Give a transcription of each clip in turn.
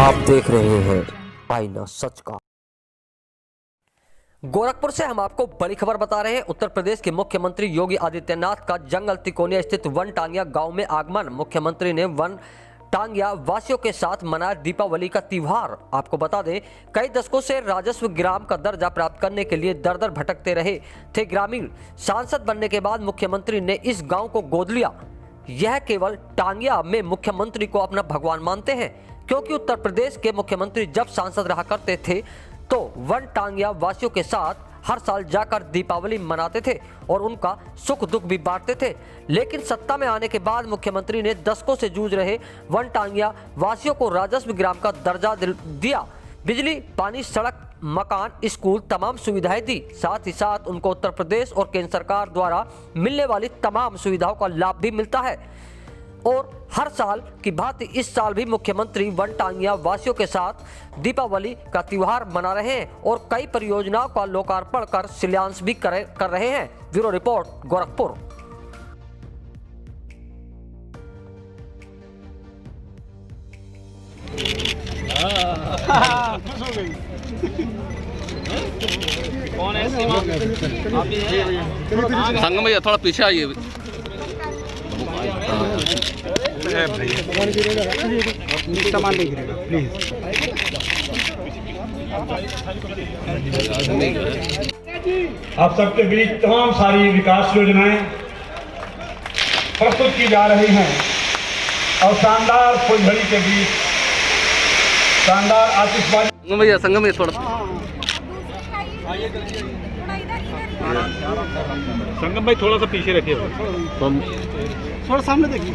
आप देख रहे हैं आईना सच का। गोरखपुर से हम आपको बड़ी खबर बता रहे हैं। उत्तर प्रदेश के मुख्यमंत्री योगी आदित्यनाथ का जंगल तिकोनिया स्थित वन टांगिया गांव में आगमन। मुख्यमंत्री ने वन टांगिया वासियों के साथ मनाया दीपावली का त्योहार। आपको बता दें, कई दशकों से राजस्व ग्राम का दर्जा प्राप्त करने के लिए दर दर भटकते रहे थे ग्रामीण। सांसद बनने के बाद मुख्यमंत्री ने इस गाँव को गोद लिया। यह केवल टांगिया में मुख्यमंत्री को अपना भगवान मानते हैं, क्योंकि उत्तर प्रदेश के मुख्यमंत्री जब सांसद रहा करते थे तो वन टांगिया वासियों के साथ हर साल जाकर दीपावली मनाते थे और उनका सुख दुख भी बांटते थे। लेकिन सत्ता में आने के बाद मुख्यमंत्री ने दशकों से जूझ रहे वन टांगिया वासियों को राजस्व ग्राम का दर्जा दिया। बिजली, पानी, सड़क, मकान, स्कूल, तमाम सुविधाएं दी। साथ ही साथ उनको उत्तर प्रदेश और केंद्र सरकार द्वारा मिलने वाली तमाम सुविधाओं का लाभ भी मिलता है। और हर साल की भांति इस साल भी मुख्यमंत्री वन टांगिया वासियों के साथ दीपावली का त्योहार मना रहे हैं और कई परियोजनाओं का लोकार्पण कर शिलान्यास भी कर रहे हैं। Bureau report, Gorakhpur. कौन है सीमा? संगम भैया थोड़ा पीछे आइए। सामान नहीं गिरेगा प्लीज। आप सबके बीच तमाम सारी विकास योजनाएं प्रस्तुत की जा रही हैं और शानदार फुलझड़ी के बीच शानदार आतिशबाजी। संगम भैया थोड़ा संगम भाई थोड़ा सा पीछे रखिए, थोड़ा सामने देखिए।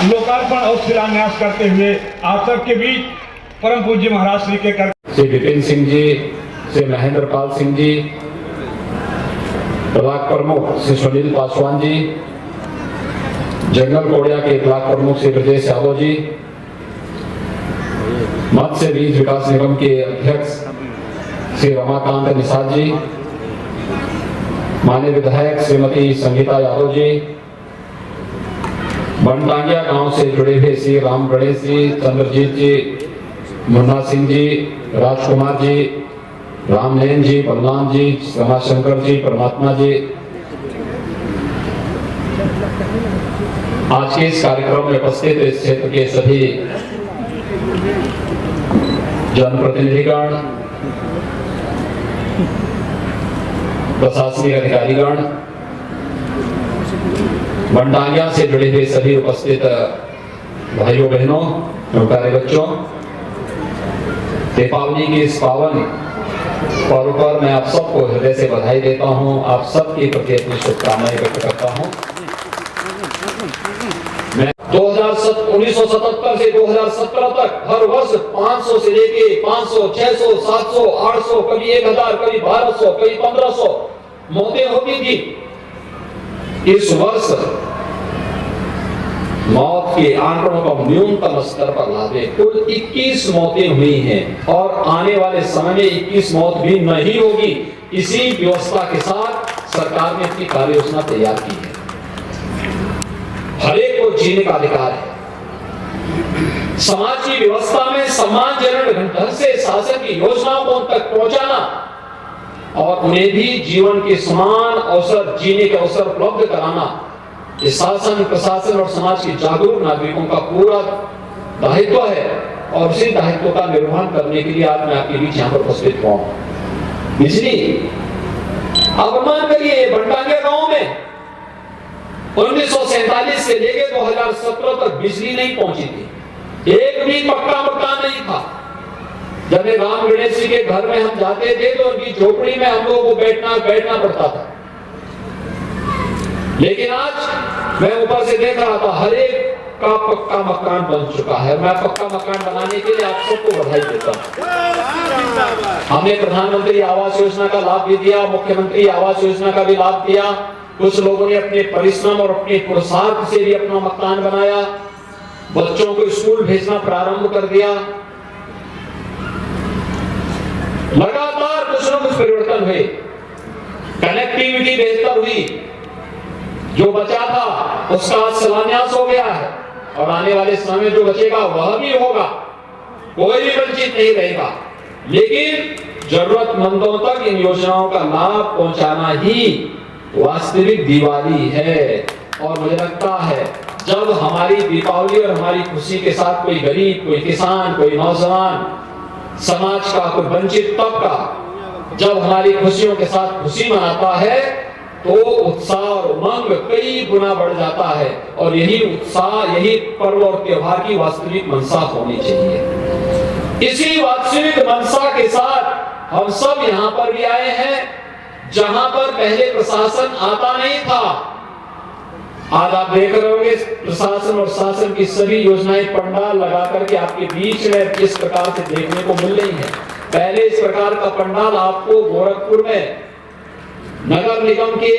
लोकार्पण और शिलान्यास करते हुए आप सबके बीच परम पूज्य महाराज श्री के श्री विपिन सिंह जी, श्री महेंद्र पाल सिंह जी, ब्लॉक प्रमुख श्री सुनील पासवान जी, जंगल कोड़िया के ब्लॉक प्रमुख श्री ब्रजेश यादव जी, मत्स्य बीज विकास निगम के अध्यक्ष श्री रमाकांत निषाद जी, माननीय विधायक श्रीमती संगीता यादव जी, वन टांगिया गांव से जुड़े हुए श्री राम गणेश जी, चंद्रजीत जी, मुन्ना सिंह जी, राजकुमार जी, रामनयन जी, बलराम जी, रमाशंकर जी, परमात्मा जी। आज के इस कार्यक्रम में उपस्थित इस क्षेत्र के सभी जनप्रतिनिधिगण, प्रशासनिक अधिकारीगण, वन टांगिया से जुड़े हुए सभी उपस्थित भाइयों बहनों और प्यारे बच्चों, दीपावली के इस पावन पर्व पर मैं आप सबको हृदय से बधाई देता हूं। आप सबके प्रति अपनी शुभकामनाएं व्यक्त करता हूं। मैं 1977 से 2017 तक हर वर्ष 500 से लेके 500, 600, 700, 800, कभी 1000, कभी 1200, कभी 1500 मौतें होती थी। इस वर्ष मौत के आंकड़ों को न्यूनतम स्तर पर ला दे कुल 21 मौतें हुई हैं और आने वाले समय में 21 मौत भी नहीं होगी। इसी व्यवस्था के साथ सरकार ने अपनी कार्य योजना तैयार की है। हर एक को जीने का अधिकार है। समाज की व्यवस्था में सम्मानजनक ढंग से शासन की योजनाओं को उन तक पहुंचाना और उन्हें भी जीवन के समान अवसर, जीने के अवसर उपलब्ध कराना, ये शासन, प्रशासन और समाज के जागरूक नागरिकों का पूरा दायित्व है। और उसी दायित्व का निर्वहन करने के लिए आज मैं आपके बीच यहाँ पर उपस्थित हुआ हूं। बिजली, आप अनुमान करिए, वन टांगिया गांव में 1947 से लेकर 2017 तक बिजली नहीं पहुंची थी। एक भी पक्का मकान नहीं था। जब राम गणेश जी के घर में हम जाते थे तो उनकी झोपड़ी में हम लोगों को बैठना पड़ता था। लेकिन आज मैं ऊपर से देख रहा था, हर एक का पक्का मकान बन चुका है। मैं पक्का मकान बनाने के लिए आप सबको बधाई देता हूं। हमने प्रधानमंत्री आवास योजना का लाभ भी दिया, मुख्यमंत्री आवास योजना का भी लाभ दिया। कुछ लोगों ने अपने परिश्रम और अपने पुरुषार्थ से भी अपना मकान बनाया। बच्चों को स्कूल भेजना प्रारंभ कर दिया। लगातार कुछ न कुछ परिवर्तन हुए, कनेक्टिविटी बेहतर हुई। जो बचा था उसका शिलान्यास हो गया है। और आने वाले समय जो बचेगा वह भी होगा, कोई भी वंचित नहीं रहेगा। लेकिन जरूरतमंदों तक इन योजनाओं का लाभ पहुंचाना ही वास्तविक दिवाली है। और मुझे लगता है जब हमारी दीपावली और हमारी खुशी के साथ कोई गरीब, कोई किसान, कोई नौजवान, समाज का कोई वंचित तबका जब हमारी खुशियों के साथ खुशी मनाता है तो उत्साह और उमंग कई गुना बढ़ जाता है। और यही उत्साह, यही पर्व और त्योहार की वास्तविक मंशा होनी चाहिए। इसी वास्तविक मंशा के साथ हम सब यहाँ पर भी आए हैं, जहां पर पहले प्रशासन आता नहीं था। आज आप देख रहे होंगे प्रशासन और शासन की सभी योजनाएं पंडाल लगा करके आपके बीच में किस प्रकार से देखने को मिल रही है। पहले इस प्रकार का पंडाल आपको गोरखपुर में नगर निगम के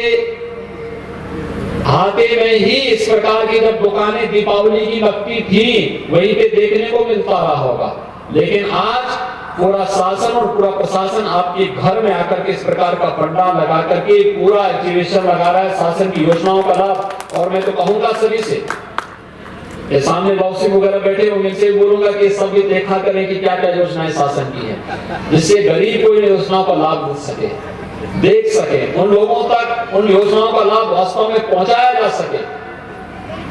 हाथे में ही इस प्रकार की जब दुकानें दीपावली की लगती थी वहीं पे देखने को मिलता रहा होगा। लेकिन आज पूरा शासन और पूरा प्रशासन आपके घर में आकर के इस प्रकार का पंडाल लगा करके पूरा एक्टिवेशन लगा रहा है शासन की योजनाओं का लाभ। और मैं तो कहूंगा सभी से, ये सामने बॉक्सिंग वगैरह बैठे होंगे, इनसे बोलूंगा कि सब ये देखा करें कि क्या क्या योजनाएं शासन की है, जिससे गरीब को इन योजनाओं का लाभ मिल सके, देख सके, उन लोगों तक उन योजनाओं का लाभ वास्तव में पहुंचाया जा सके।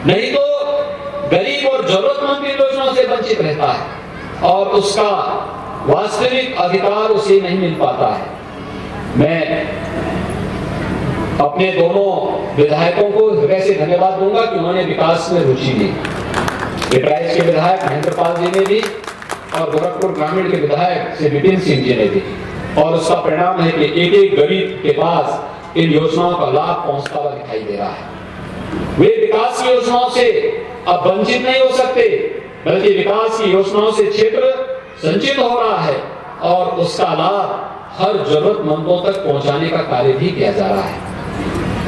नहीं तो गरीब और जरूरतमंद इन योजनाओं से वंचित रहता है और उसका वास्तविक अधिकार उसे नहीं मिल पाता है। मैं अपने दोनों विधायकों को हृदय से धन्यवाद दूंगा कि उन्होंने विकास में रुचि ली। पिपराइच के विधायक महेंद्र पाल जी ने भी और गोरखपुर ग्रामीण के विधायक श्री विपिन सिंह जी ने भी। और उसका परिणाम है कि एक एक गरीब के पास इन योजनाओं का लाभ पहुंचता हुआ दिखाई दे रहा है। वे विकास की योजनाओं से अब वंचित नहीं हो सकते, बल्कि विकास की योजनाओं से क्षेत्र संचित हो रहा है और उसका लाभ हर जरूरतमंदों तक पहुंचाने का कार्य भी किया जा रहा है।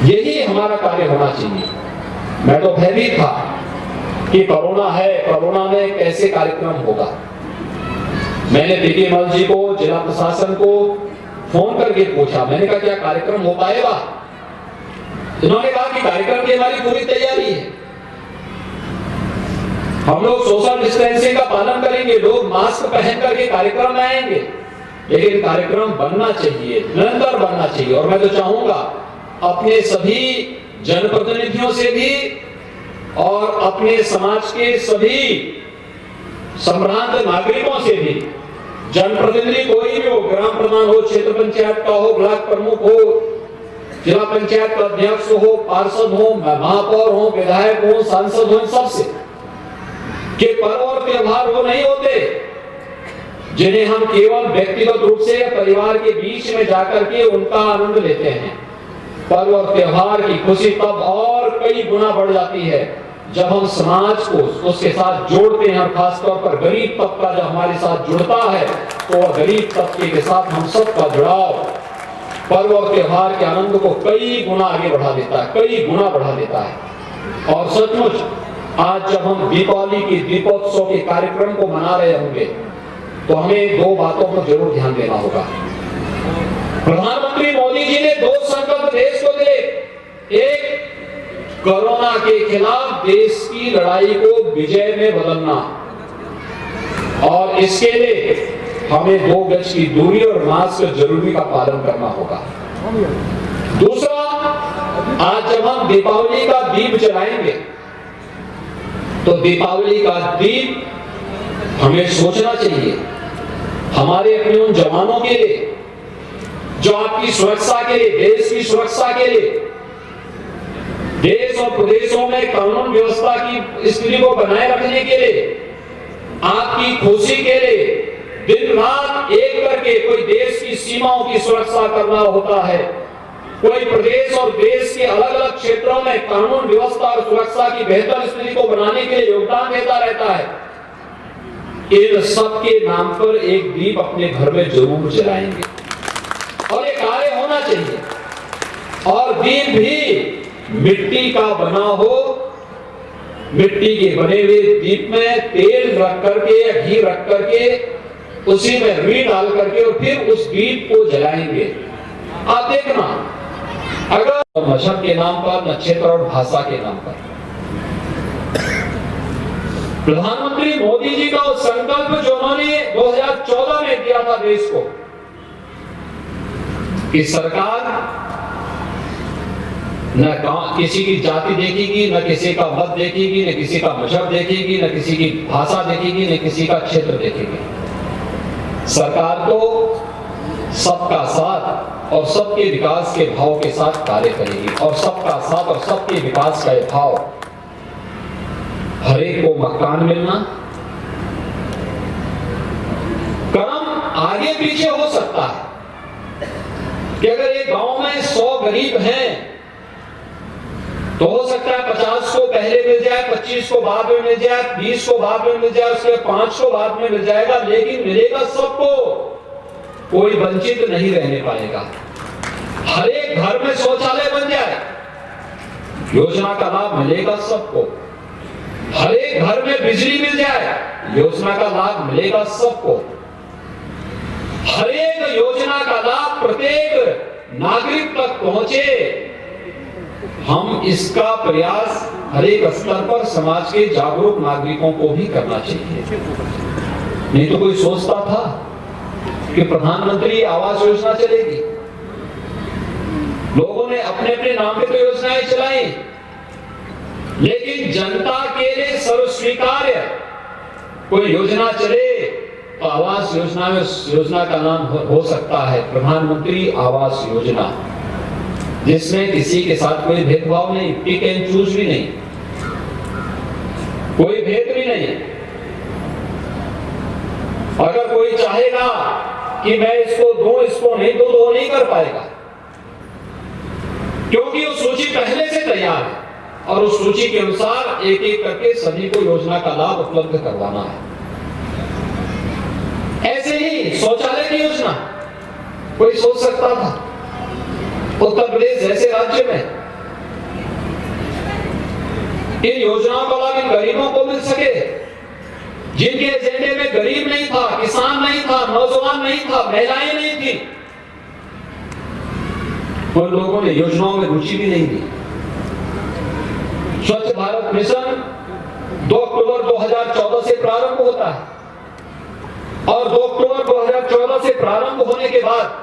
यही हमारा कार्य होना चाहिए। मैं तो भयभीत था कि कोरोना है, कोरोना में कैसे कार्यक्रम होगा। मैंने पीके मल जी को, जिला प्रशासन को फोन करके पूछा, मैंने कहा क्या कार्यक्रम हो पाएगा? इन्होंने कहा कि कार्यक्रम की हमारी पूरी तैयारी है, हम लोग सोशल डिस्टेंसिंग का पालन करेंगे, लोग मास्क पहन करके कार्यक्रम में आएंगे, लेकिन कार्यक्रम बनना चाहिए, निरंतर बनना चाहिए। और मैं तो चाहूंगा अपने सभी जनप्रतिनिधियों से भी और अपने समाज के सभी संभ्रांत नागरिकों से भी, जनप्रतिनिधि कोई भी हो, ग्राम प्रधान हो, क्षेत्र पंचायत का हो, ब्लॉक प्रमुख हो, जिला पंचायत का अध्यक्ष हो, पार्षद हो, महापौर हो, विधायक हो, सांसद हो, सबसे कि पर्व और त्योहार वो नहीं होते जिन्हें हम केवल व्यक्तिगत रूप से या परिवार के बीच में जाकर के उनका आनंद लेते हैं। पर्व और त्योहार की खुशी तब और कई गुना बढ़ जाती है जब हम समाज को उसके साथ जोड़ते हैं, और खासतौर पर गरीब तबका जब हमारे साथ जुड़ता है तो गरीब तबके के साथ हम सबका जुड़ाव पर्व और त्योहार के आनंद को कई गुना आगे बढ़ा देता है, कई गुना बढ़ा देता है। और सचमुच आज जब हम दीपावली की दीपोत्सव के कार्यक्रम को मना रहे होंगे तो हमें दो बातों पर जरूर ध्यान देना होगा। प्रधानमंत्री मोदी जी ने दो संकल्प देश को दिए। एक, कोरोना के खिलाफ देश की लड़ाई को विजय में बदलना, और इसके लिए हमें 2 गज की दूरी और मास्क जरूरी का पालन करना होगा। दूसरा, आज जब हम दीपावली का दीप जलाएंगे तो दीपावली का दीप हमें सोचना चाहिए हमारे अपने उन जवानों के लिए जो आपकी सुरक्षा के लिए, देश की सुरक्षा के लिए, देश और प्रदेशों में कानून व्यवस्था की स्थिति को बनाए रखने के लिए, आपकी खुशी के लिए दिन रात एक करके कोई देश की सीमाओं की सुरक्षा करना होता है, कोई प्रदेश और देश के अलग अलग क्षेत्रों में कानून व्यवस्था और सुरक्षा की बेहतर स्थिति को बनाने के लिए योगदान देता रहता है। इन सब के नाम पर एक दीप अपने घर में जरूर जलाएंगे और ये कार्य होना चाहिए। और दीप भी मिट्टी का बना हो, मिट्टी के बने हुए दीप में तेल रख करके या घी रख करके उसी में रुई डाल करके और फिर उस दीप को जलाएंगे। आप देखना, अगर मजहब के नाम पर, नक्षत्र और भाषा के नाम पर प्रधानमंत्री मोदी जी का वो संकल्प जो उन्होंने 2014 में दिया था देश को कि सरकार न किसी की जाति देखेगी, न किसी का मत देखेगी, न किसी का मजहब देखेगी, न किसी की भाषा देखेगी, न किसी का क्षेत्र देखेगी। सरकार तो सबका साथ और सबके विकास के भाव के साथ कार्य करेगी और सबका साथ और सबके विकास का ये भाव, हर एक को मकान मिलना, कर्म आगे पीछे हो सकता है कि अगर एक गांव में 100 गरीब हैं तो हो सकता है 50 को पहले मिल जाए, 25 को बाद में मिल जाए, 20 को बाद में मिल जाए, उसके 5 को बाद में मिल जाएगा, लेकिन मिलेगा सबको, कोई वंचित नहीं रहने पाएगा। हर एक घर में शौचालय बन जाए, योजना का लाभ मिलेगा सबको। हर एक घर में बिजली मिल जाए, योजना का लाभ मिलेगा सबको। हर एक योजना का लाभ प्रत्येक नागरिक तक पहुंचे, हम इसका प्रयास हर एक स्तर पर समाज के जागरूक नागरिकों को भी करना चाहिए। नहीं तो कोई सोचता था कि प्रधानमंत्री आवास योजना चलेगी, लोगों ने अपने अपने नाम पे तो योजनाएं चलाई, लेकिन जनता के लिए सर्वस्वीकार्य कोई योजना चले तो आवास योजना में योजना का नाम हो सकता है प्रधानमंत्री आवास योजना, जिसमें किसी के साथ कोई भेदभाव नहीं, पिक एंड चूज भी नहीं, कोई भेद भी नहीं। अगर कोई चाहेगा कि मैं इसको दूं, इसको नहीं दूं, तो वो नहीं कर पाएगा, क्योंकि वो सूची पहले से तैयार है और उस सूची के अनुसार एक एक करके सभी को योजना का लाभ उपलब्ध करवाना है। ऐसे ही शौचालय की योजना कोई सोच सकता था उत्तर प्रदेश जैसे राज्य में इन योजनाओं का लाभ इन गरीबों को मिल सके, जिनके एजेंडे में गरीब नहीं था, किसान नहीं था, नौजवान नहीं था, महिलाएं नहीं थी, उन लोगों ने योजनाओं में रुचि भी नहीं दी। स्वच्छ भारत मिशन 2 अक्टूबर 2014 से प्रारंभ होता है और 2 अक्टूबर 2014 से प्रारंभ होने के बाद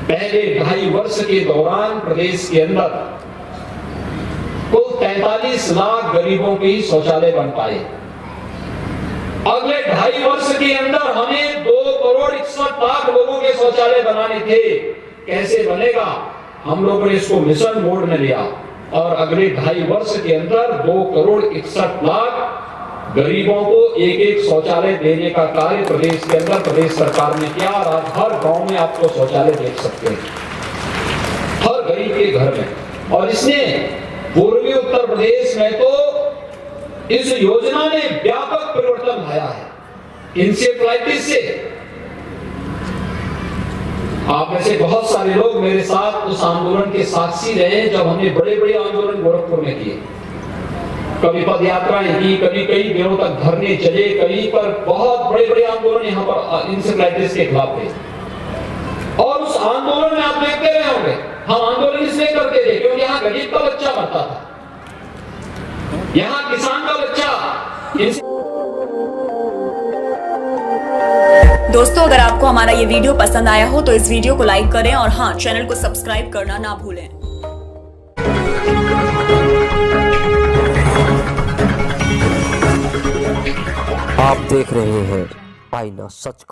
पहले 2.5 वर्ष के दौरान प्रदेश के अंदर कुल 43 लाख गरीबों के ही शौचालय बन पाए। अगले 2.5 वर्ष के अंदर हमें 2 करोड़ 61 लाख लोगों के शौचालय बनाने थे। कैसे बनेगा? हम लोगों ने इसको मिशन मोड में लिया और अगले 2.5 वर्ष के अंदर 2 करोड़ 61 लाख गरीबों को एक एक शौचालय देने का कार्य प्रदेश के अंदर प्रदेश सरकार ने किया और आज हर गांव में आपको शौचालय देख सकते हैं, हर गरीब के घर में। और इसने पूर्वी उत्तर प्रदेश में तो इस योजना ने व्यापक परिवर्तन लाया है। इंसेफ्लाइटिस से आप में से बहुत सारे लोग मेरे साथ उस आंदोलन के साक्षी रहे जब हमने बड़े बड़े आंदोलन गोरखपुर में किए, कभी पद यात्राएं की, कभी कई दिनों तक धरने चले, कहीं पर बहुत बड़े बड़े आंदोलन यहाँ पर इंसेफ्लाइटिस के खिलाफ थे। और उस आंदोलन में आप देखते रहे होंगे, हम आंदोलन इसलिए करते थे क्योंकि यहाँ गरीब का बच्चा मरता था, यहाँ किसान का बच्चा। दोस्तों, अगर आपको हमारा ये वीडियो पसंद आया हो तो इस वीडियो को लाइक करें और हाँ, चैनल को सब्सक्राइब करना ना भूलें। आप देख रहे हैं आईना सच का।